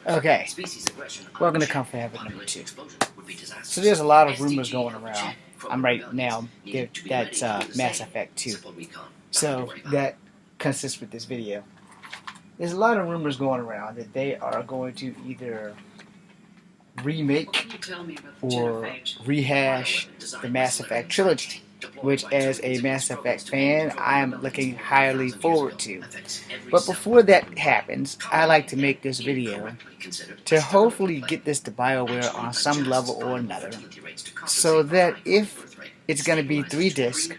Okay, welcome to Comfort Habit number 2. So there's a lot of rumors going around. I'm right now, that's Mass Effect 2. So that consists with this video. There's a lot of rumors going around that they are going to either remake or rehash the Mass Effect trilogy, which as a Mass Effect fan, I am looking highly forward to. But before that happens, I like to make this video to hopefully get this to Bioware on some level or another, so that if it's going to be 3 discs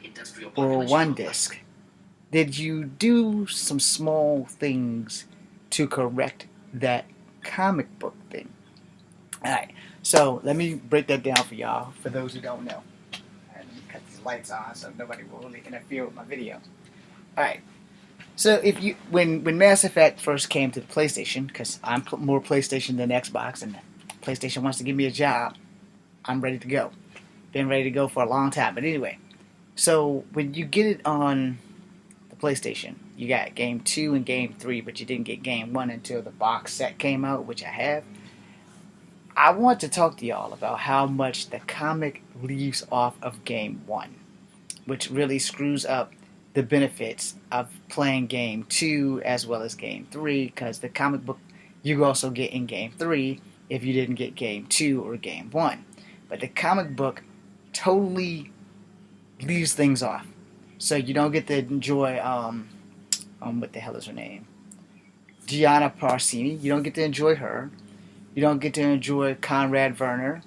or 1 disc, that you do some small things to correct that comic book thing. Alright, so let me break that down for y'all, for those who don't know. Let me cut these lights on so nobody will really interfere with my video. Alright, so if you when Mass Effect first came to the PlayStation, because I'm more PlayStation than Xbox, and PlayStation wants to give me a job, I'm ready to go. Been ready to go for a long time, but anyway. So when you get it on the PlayStation, you got Game 2 and Game 3, but you didn't get Game 1 until the box set came out, which I have. I want to talk to y'all about how much the comic leaves off of Game 1, which really screws up the benefits of playing Game 2 as well as Game 3, because the comic book you also get in Game 3 if you didn't get Game 2 or Game 1. But the comic book totally leaves things off. So you don't get to enjoy, what the hell is her name? Gianna Parcini. You don't get to enjoy her. You don't get to enjoy Conrad Werner.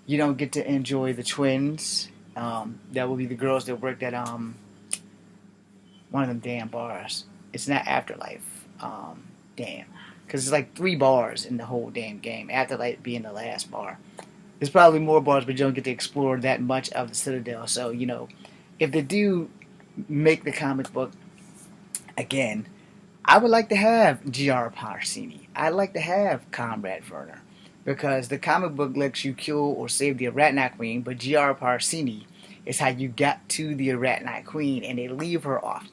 You don't get to enjoy the twins. That will be the girls that worked at one of them damn bars. It's not Afterlife. Damn. Because it's like 3 bars in the whole damn game. Afterlife being the last bar. There's probably more bars, but you don't get to explore that much of the Citadel. So, you know, if they do make the comic book again, I would like to have Gianna Parcini. I'd like to have Conrad Werner, because the comic book lets you kill or save the Arachnite Queen, but Gianna Parcini is how you got to the Arachnite Queen, and they leave her off.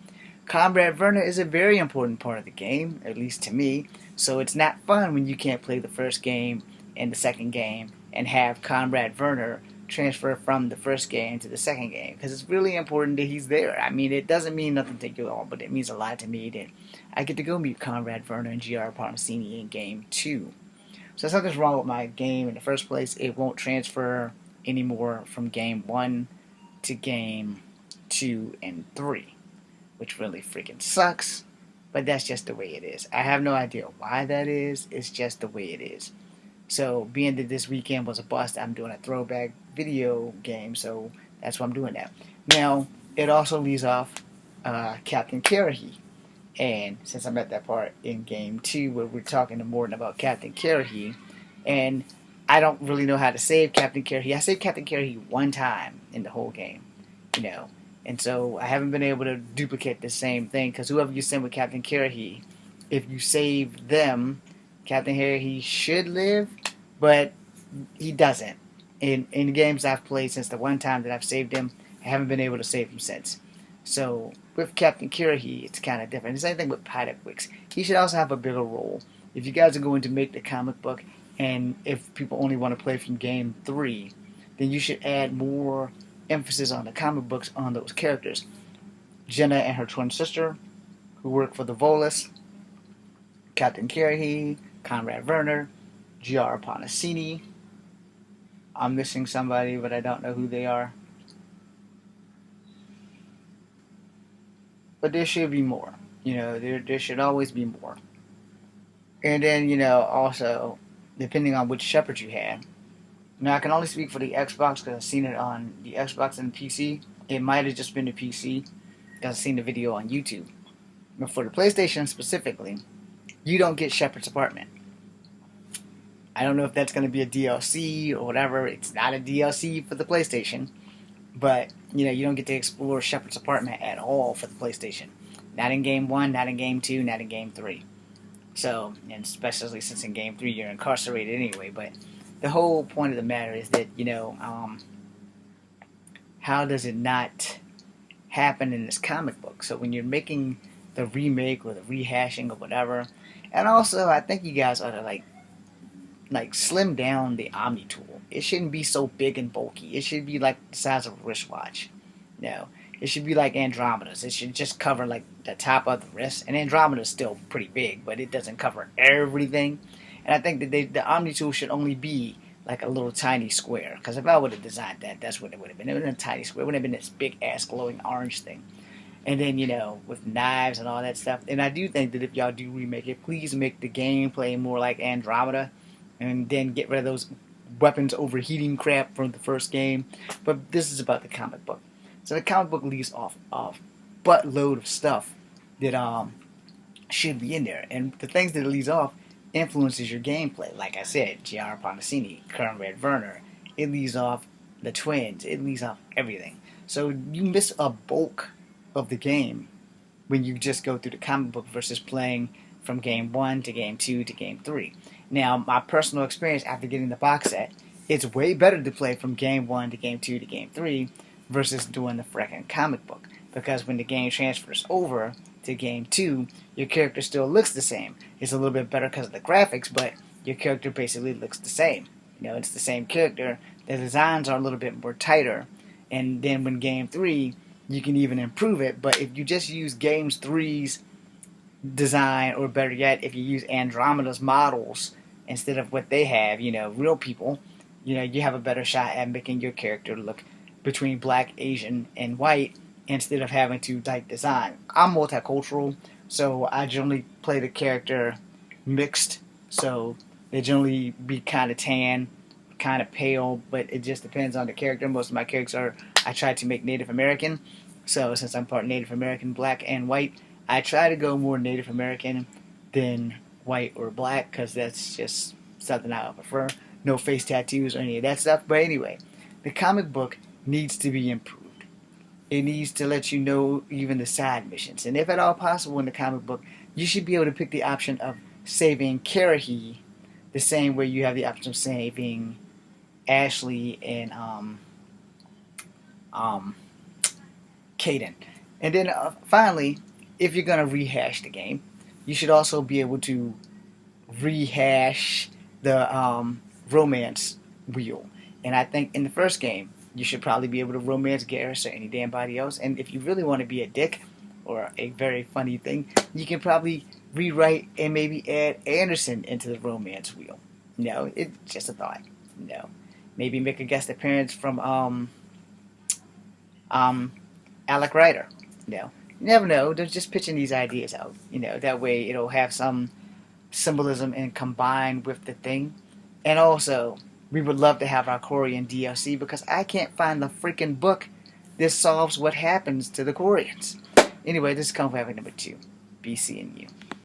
Conrad Werner is a very important part of the game, at least to me, so it's not fun when you can't play the first game and the second game and have Conrad Werner transfer from the first game to the second game, because it's really important that he's there. I mean, it doesn't mean nothing to you all, but it means a lot to me that I get to go meet Conrad Werner and Gianna Parcini in Game 2. So something's wrong with my game in the first place. It won't transfer anymore from Game 1 to Game 2 and 3, which really freaking sucks, but that's just the way it is. I have no idea why that is. It's just the way it is. So, being that this weekend was a bust, I'm doing a throwback video game, so that's why I'm doing that. Now, it also leaves off Captain Karahi. And since I'm at that part in Game 2 where we're talking to Morton about Captain Karahi, and I don't really know how to save Captain Karahi. I saved Captain Karahi 1 time in the whole game, you know. And so I haven't been able to duplicate the same thing, because whoever you send with Captain Karahi, if you save them, Captain Karahi should live, but he doesn't. In the games I've played since the 1 time that I've saved him, I haven't been able to save him since. So with Captain Karahi, it's kind of different. The same thing with Pydak Wicks. He should also have a bigger role. If you guys are going to make the comic book, and if people only want to play from Game 3, then you should add more emphasis on the comic books on those characters. Jenna and her twin sister, who work for the Volus, Captain Karahi, Conrad Werner, Gianna Parcini. I'm missing somebody, but I don't know who they are. But there should be more. You know, there should always be more. And then, you know, also, depending on which Shepherd you have. Now, I can only speak for the Xbox because I've seen it on the Xbox and the PC. It might have just been the PC because I've seen the video on YouTube. But for the PlayStation specifically, you don't get Shepherd's Apartment. I don't know if that's going to be a DLC or whatever. It's not a DLC for the PlayStation. But, you know, you don't get to explore Shepherd's Apartment at all for the PlayStation. Not in Game 1, not in Game 2, not in Game 3. So, and especially since in Game 3 you're incarcerated anyway. But the whole point of the matter is that, you know, how does it not happen in this comic book? So when you're making the remake or the rehashing or whatever, And also, I think you guys ought to like slim down the Omni tool. It shouldn't be so big and bulky. It should be like the size of a wristwatch. No, it should be like Andromeda's. It should just cover like the top of the wrist. And Andromeda's still pretty big, but it doesn't cover everything. And I think that the Omni tool should only be like a little tiny square. Because if I would have designed that, that's what it would have been. It would have been a tiny square. It would have been this big ass glowing orange thing. And then, with knives and all that stuff. And I do think that if y'all do remake it, please make the gameplay more like Andromeda. And then get rid of those weapons overheating crap from the first game. But this is about the comic book. So the comic book leaves off a buttload of stuff that should be in there. And the things that it leaves off influences your gameplay. Like I said, J.R. Ponticini, Conrad Werner. It leaves off the twins. It leaves off everything. So you miss a bulk of the game when you just go through the comic book versus playing from game 1 to game 2 to game 3. Now, my personal experience after getting the box set, it's way better to play from game 1 to game 2 to game 3 versus doing the frickin' comic book. Because when the game transfers over to game 2, your character still looks the same. It's a little bit better because of the graphics, but your character basically looks the same. It's the same character. The designs are a little bit more tighter. And then when game 3, you can even improve it. But if you just use game 3's design, or better yet, if you use Andromeda's models instead of what they have, real people, you have a better shot at making your character look between black, Asian, and white instead of having to design. I'm multicultural, so I generally play the character mixed, so they generally be kind of tan, kind of pale, but it just depends on the character. Most of my characters I try to make Native American, so since I'm part Native American, black and white, I try to go more Native American than white or black, because that's just something I prefer. No face tattoos or any of that stuff. But anyway, the comic book needs to be improved. It needs to let you know even the side missions. And if at all possible in the comic book, you should be able to pick the option of saving Karahi the same way you have the option of saving Ashley and Caden. And then finally, if you're going to rehash the game, you should also be able to rehash the romance wheel. And I think in the first game, you should probably be able to romance Garrus or any damn body else. And if you really want to be a dick, or a very funny thing, you can probably rewrite and maybe add Anderson into the romance wheel. No, it's just a thought. No. Maybe make a guest appearance from Alec Ryder. No. You never know. They're just pitching these ideas out. That way it'll have some symbolism and combine with the thing. And also, we would love to have our Korean DLC, because I can't find the freaking book that solves what happens to the Koreans. Anyway, this is Kung Fu Havoc number 2. Be seeing you.